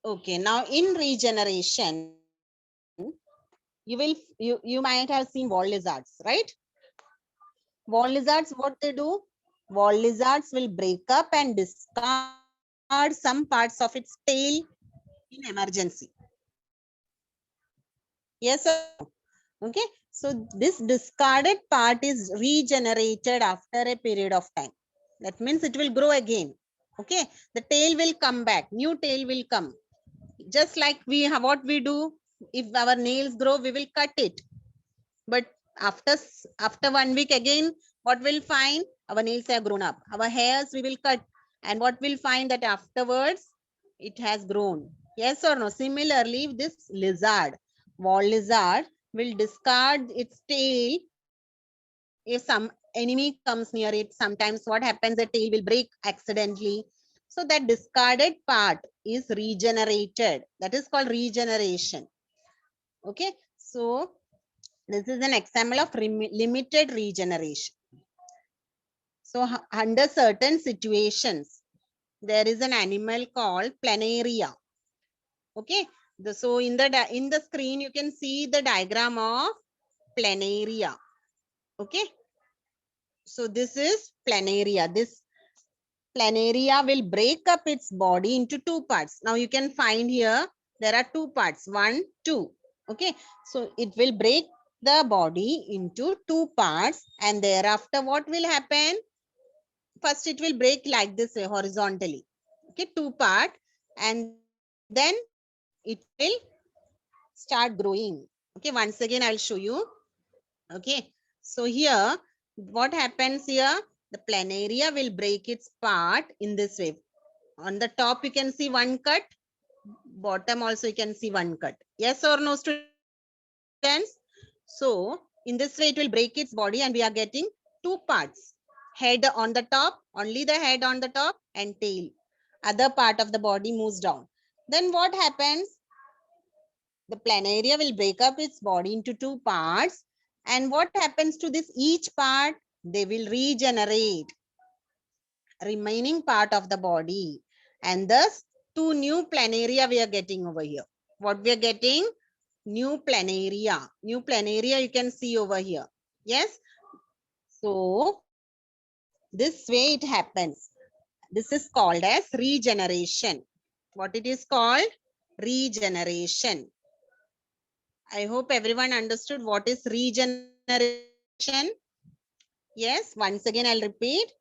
Okay, now in regeneration, you might have seen wall lizards, right? Wall lizards, what they do? Wall lizards will break up and discard some parts of its tail in emergency. Yes or no? Okay. So this discarded part is regenerated after a period of time. That means it will grow again. Okay. The tail will come back. New tail will come. Just like we have what we do. If our nails grow, we will cut it. But after 1 week again, what we'll find? Our nails have grown up. Our hairs we will cut. And what we'll find that afterwards, it has grown. Yes or no? Similarly, this lizard, wall lizard, will discard its tail if some enemy comes near it. Sometimes what happens, the tail will break accidentally. So that discarded part is regenerated. That is called regeneration. Okay. So this is an example of limited regeneration. So under certain situations, there is an animal called planaria. Okay. So in the screen, you can see the diagram of planaria. Okay. So this is planaria. This planaria will break up its body into two parts. Now you can find here, there are two parts, 1, 2. Okay. So it will break the body into two parts, and thereafter what will happen? First it will break like this way horizontally. Okay, two part, and then it will start growing. Okay, once again I'll show you. Okay, so here what happens here? The planaria will break its part in this way. On the top you can see one cut, bottom also you can see one cut. Yes or no, students? So in this way it will break its body, and we are getting two parts. Head on the top, only the head on the top, and tail. Other part of the body moves down. Then what happens? The planaria will break up its body into two parts. And what happens to this each part? They will regenerate remaining part of the body. And thus two new planaria we are getting over here. What we are getting? New planaria. New planaria you can see over here. Yes. So this way it happens. This is called as regeneration. What it is called? Regeneration. I hope everyone understood what is regeneration. Yes, once again I'll repeat.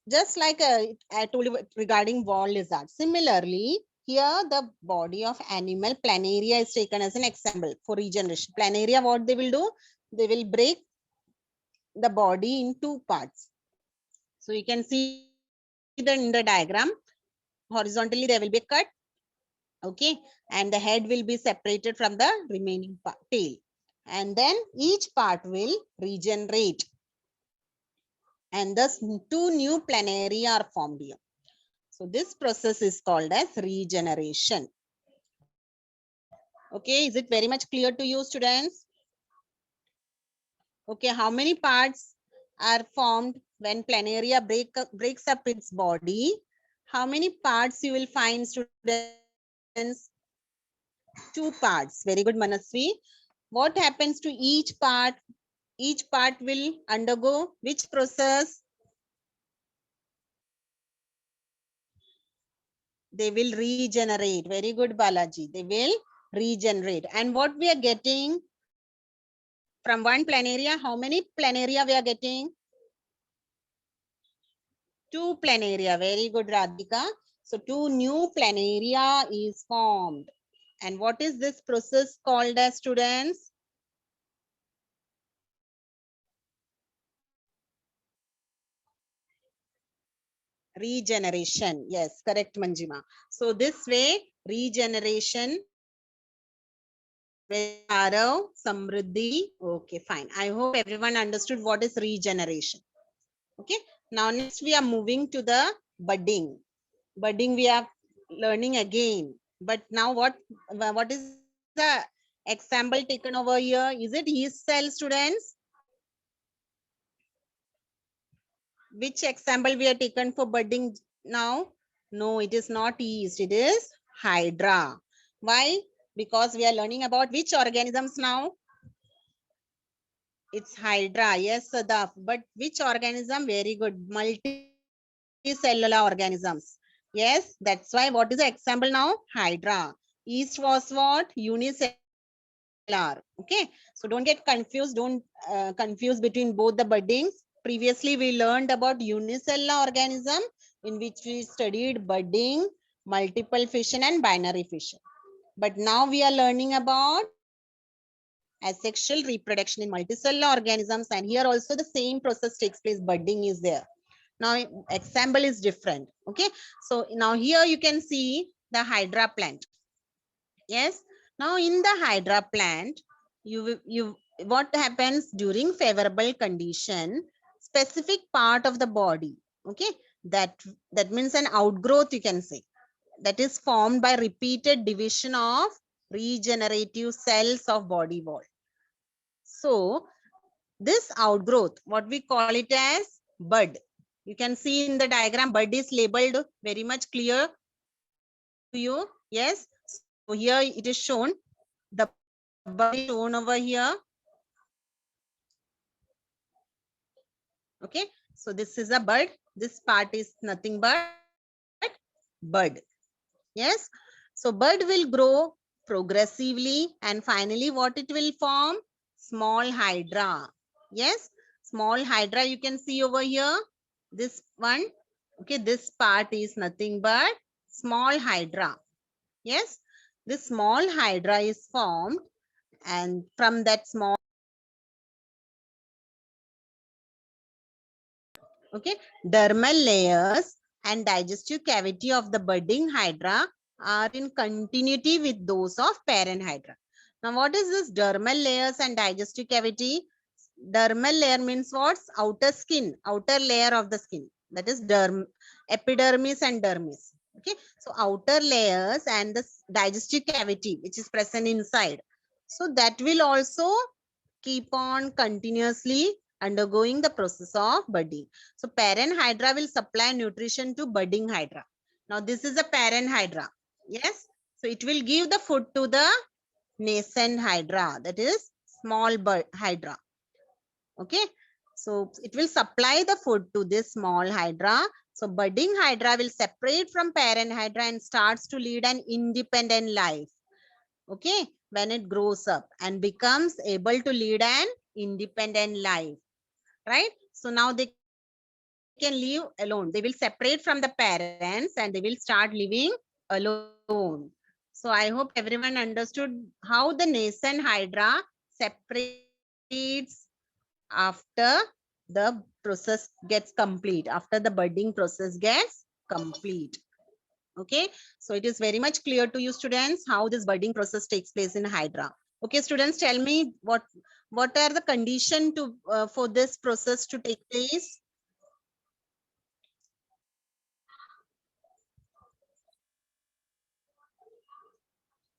Just like I told you regarding wall lizard. Similarly, here the body of animal planaria is taken as an example for regeneration. Planaria, what they will do? They will break the body in two parts. So you can see that in the diagram. Horizontally there will be a cut. Okay, and the head will be separated from the remaining tail, and then each part will regenerate, and thus two new planaria are formed here. So this process is called as regeneration. Okay, is it very much clear to you, students? Okay, how many parts are formed when planaria breaks up its body? How many parts you will find, students? Two parts. Very good, Manasvi. What happens to each part? Each part will undergo which process? They will regenerate. Very good, Balaji. They will regenerate. And what we are getting from one planaria? How many planaria we are getting? Two planaria. Very good, Radhika. So two new planaria is formed. And what is this process called as, students? Regeneration. Yes, correct, Manjima. So this way, regeneration. Very Arav, Samriddhi. Okay, fine. I hope everyone understood what is regeneration. Okay. Now next we are moving to the budding. Budding we are learning again. But now what is the example taken over here? Is it yeast cell, students? Which example we are taken for budding now? No, it is not yeast. It is Hydra. Why? Because we are learning about which organisms now? It's Hydra. Yes, Sadaf. But which organism? Very good. Multicellular organisms. Yes, that's why. What is the example now? Hydra. Yeast was what? Unicellular. Okay. So don't get confused. Don't confuse between both the buddings. Previously, we learned about unicellular organism in which we studied budding, multiple fission, and binary fission. But now we are learning about asexual reproduction in multicellular organisms, and here also the same process takes place. Budding is there. Now example is different. Okay, so now here you can see the Hydra plant. Yes, now in the Hydra plant, you what happens during favorable condition, specific part of the body, okay, that means an outgrowth, you can say, that is formed by repeated division of regenerative cells of body wall. So this outgrowth, what we call it as bud. You can see in the diagram, bud is labeled very much clear to you. Yes. So here it is shown. The bud is shown over here. Okay. So this is a bud. This part is nothing but bud. Yes. So bud will grow progressively, and finally what it will form? Small hydra. Yes. Small hydra you can see over here. This one. Okay. This part is nothing but small hydra. Yes. This small hydra is formed, and from that small, okay, dermal layers and digestive cavity of the budding hydra are in continuity with those of parent hydra. Now, what is this dermal layers and digestive cavity? Dermal layer means what's outer skin, outer layer of the skin. That is epidermis and dermis. Okay, so outer layers and the digestive cavity which is present inside. So that will also keep on continuously undergoing the process of budding. So parent hydra will supply nutrition to budding hydra. Now this is a parent hydra. Yes. So it will give the food to the nascent hydra, that is small hydra. Okay. So it will supply the food to this small hydra. So budding hydra will separate from parent hydra and starts to lead an independent life. Okay, when it grows up and becomes able to lead an independent life, right? So now they can live alone. They will separate from the parents and they will start living alone. So I hope everyone understood how the nascent hydra separates after the process gets complete, after the budding process gets complete. Okay, so it is very much clear to you students how this budding process takes place in hydra. Okay, students, tell me what are the condition to for this process to take place?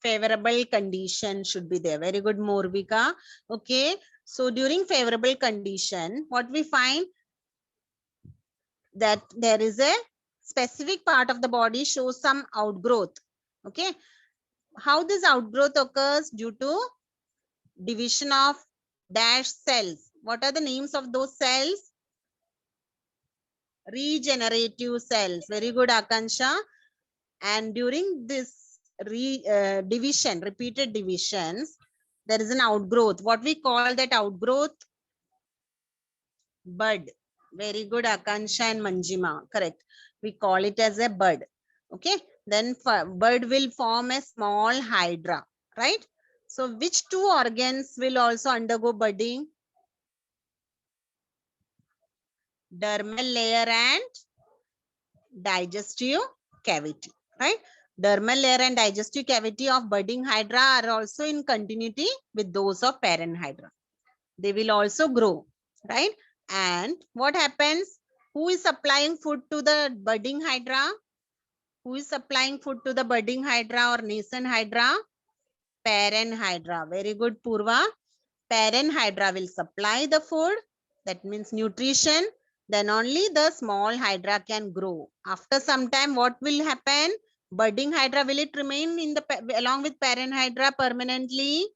Favorable condition should be there. Very good, Morvika. Okay, so during favorable condition, what we find that there is a specific part of the body shows some outgrowth. Okay, how this outgrowth occurs? Due to division of dash cells. What are the names of those cells? Regenerative cells. Very good, Akansha. And during this division, repeated divisions, there is an outgrowth. What we call that outgrowth? Bud. Very good, Akansha and Manjima. Correct. We call it as a bud. Okay. Then bud will form a small hydra. Right. So which two organs will also undergo budding? Dermal layer and digestive cavity, right? Dermal layer and digestive cavity of budding hydra are also in continuity with those of parent hydra. They will also grow, right? And what happens? Who is supplying food to the budding hydra? Who is supplying food to the budding hydra or nascent hydra? Parent hydra. Very good, Purva. Parent hydra will supply the food. That means nutrition. Then only the small hydra can grow. After some time, what will happen? Budding hydra, will it remain in the along with parent hydra permanently?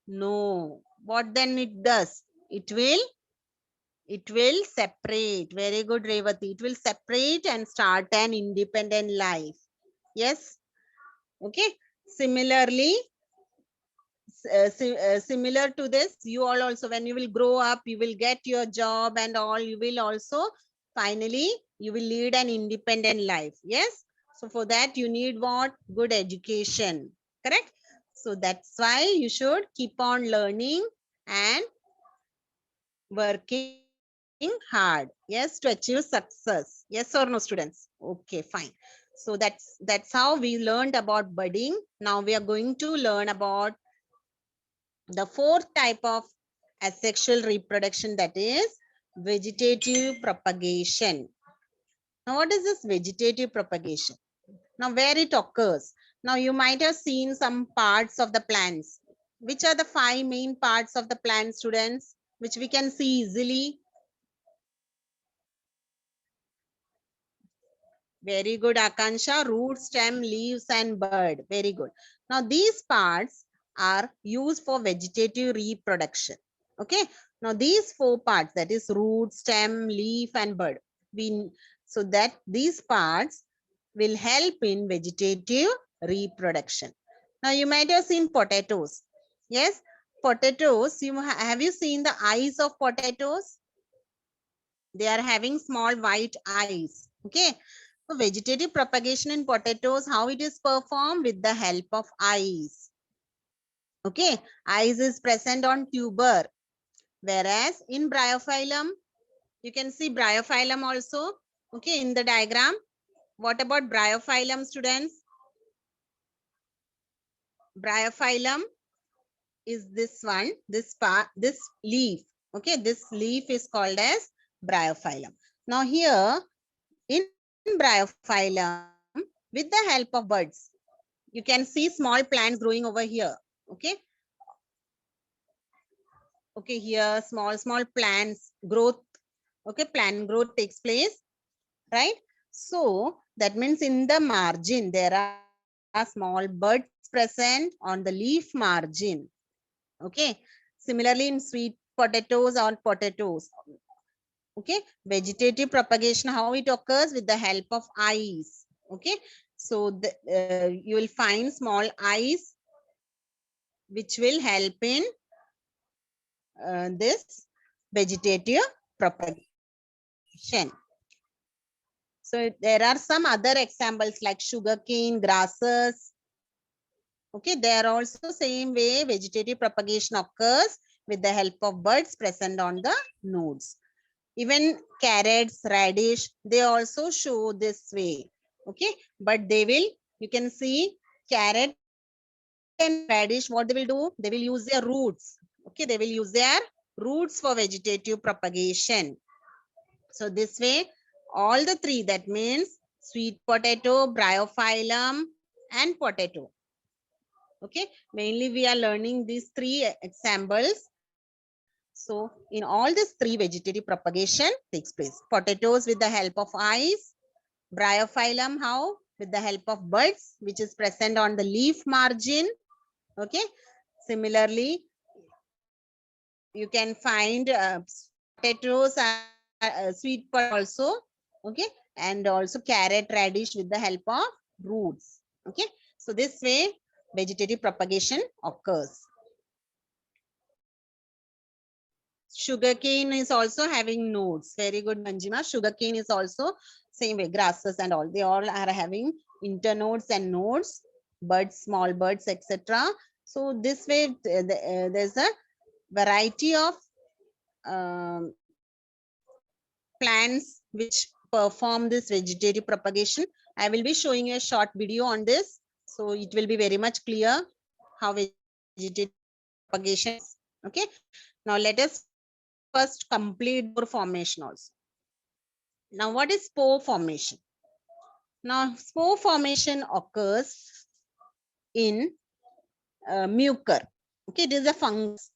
No. What then it does? It will separate. Very good, Revati. It will separate and start an independent life. Yes. Okay. Similarly, similar to this, you all also, when you will grow up, you will get your job and all, you will also finally you will lead an independent life. Yes. So for that you need what? Good education. Correct. So that's why you should keep on learning and working hard. Yes, to achieve success. Yes or no, students? Okay, fine. So that's how we learned about budding. Now we are going to learn about the fourth type of asexual reproduction, that is vegetative propagation. Now, what is this vegetative propagation? Now, where it occurs? Now, you might have seen some parts of the plants. Which are the 5 main parts of the plant, students, which we can see easily? Very good, Akansha. Root, stem, leaves, and bud. Very good. Now, these parts are used for vegetative reproduction. Okay. Now, these 4 parts, that is root, stem, leaf, and bud. So that these parts will help in vegetative reproduction. Now, you might have seen potatoes. Yes. Potatoes, have you seen the eyes of potatoes? They are having small white eyes. Okay. So vegetative propagation in potatoes, how it is performed? With the help of eyes. Okay. Eyes is present on tuber. Whereas in bryophyllum, you can see bryophyllum also. Okay. In the diagram. What about bryophyllum, students? Bryophyllum is this one, this part, this leaf. Okay. This leaf is called as bryophyllum. Now here in bryophyllum, with the help of buds, you can see small plants growing over here. Okay. Okay, here small plants growth. Okay, plant growth takes place, right? So that means in the margin there are small buds present on the leaf margin. Okay. Similarly in sweet potatoes or potatoes. Okay, vegetative propagation, how it occurs? With the help of eyes. Okay, so you will find small eyes which will help in this vegetative propagation. So there are some other examples like sugarcane, grasses. Okay, they are also same way vegetative propagation occurs with the help of buds present on the nodes. Even carrots, radish, they also show this way. Okay, but they will, you can see carrot and radish, what they will do? They will use their roots. Okay, they will use their roots for vegetative propagation. So this way, all the 3, that means sweet potato, bryophyllum, and potato. Okay, mainly we are learning these 3 examples. So in all these 3, vegetative propagation takes place. Potatoes with the help of eyes, bryophyllum how? With the help of buds, which is present on the leaf margin. Okay, similarly, you can find potatoes, sweet potato also. Okay, and also carrot, radish with the help of roots. Okay, so this way vegetative propagation occurs. Sugarcane is also having nodes. Very good, Manjima. Sugarcane is also same way, grasses and all. They all are having internodes and nodes, buds, small buds, etc. So this way, there's a variety of um, plants which perform this vegetative propagation. I will be showing you a short video on this. So it will be very much clear how vegetative propagation is. Okay. Now let us first complete spore formation also. Now what is spore formation? Now spore formation occurs in mucor. Okay, it is a fungus.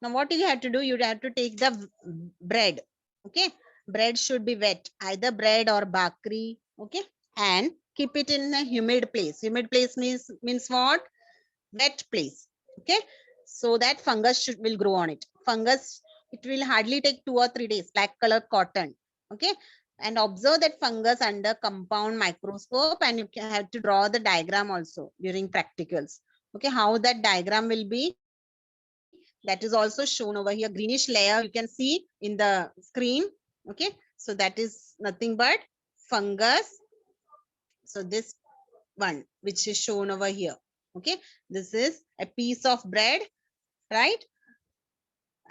Now what you have to do? You have to take the bread. Okay, bread should be wet, either bread or bakri. Okay, and keep it in a humid place. Humid place means what? Wet place. Okay, so that fungus will grow on it. Fungus, it will hardly take 2 or 3 days. Black color cotton. Okay, and observe that fungus under compound microscope, and you can have to draw the diagram also during practicals. Okay, how that diagram will be, that is also shown over here. Greenish layer you can see in the screen. Okay, so that is nothing but fungus. So this one which is shown over here. Okay, this is a piece of bread, right?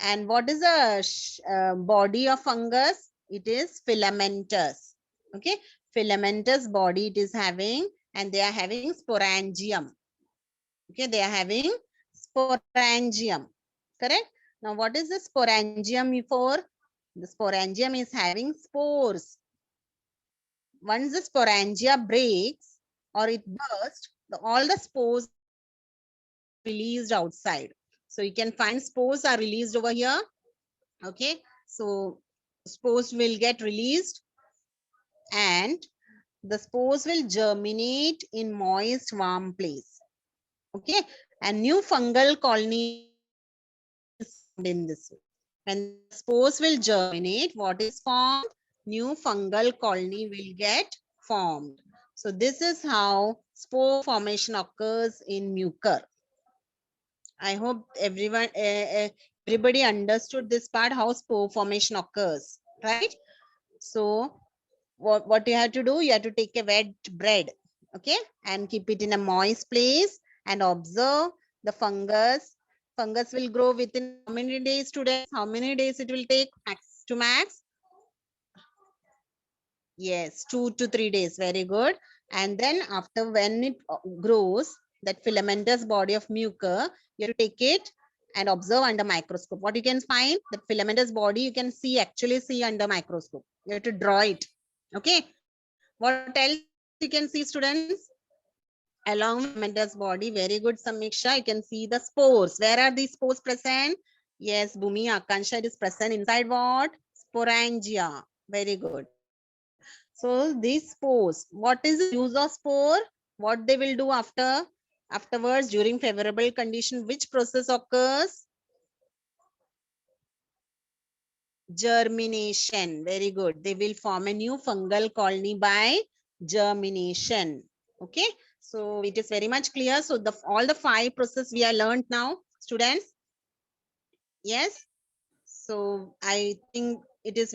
And what is the body of fungus? It is filamentous. Okay, filamentous body it is having, and they are having sporangium. Okay, they are having sporangium. Correct. Now, what is the sporangium for? The sporangium is having spores. Once the sporangia breaks or it bursts, all the spores released outside. So you can find spores are released over here. Okay, so spores will get released, and the spores will germinate in moist, warm place. Okay, and new fungal colony in this way. When spores will germinate, what is formed? New fungal colony will get formed. So this is how spore formation occurs in mucor. I hope everybody understood this part, how spore formation occurs, right? So what you have to do, you have to take a wet bread, okay, and keep it in a moist place and observe the fungus. Fungus will grow within how many days, students? How many days it will take max to max? Yes, 2 to 3 days. Very good. And then after when it grows, that filamentous body of mucor, you have to take it and observe under microscope. What you can find, that filamentous body you can actually see under microscope. You have to draw it. Okay. What else you can see, students? Along with filamentous body, very good, Samiksha. You can see the spores. Where are these spores present? Yes, Bhumi, Akansha, it is present inside what? Sporangia. Very good. So these spores, what is the use of spore? What they will do afterwards during favorable condition? Which process occurs? Germination. Very good. They will form a new fungal colony by germination. Okay. So it is very much clear. So all the 5 process we are learned now, students. Yes. So I think it is very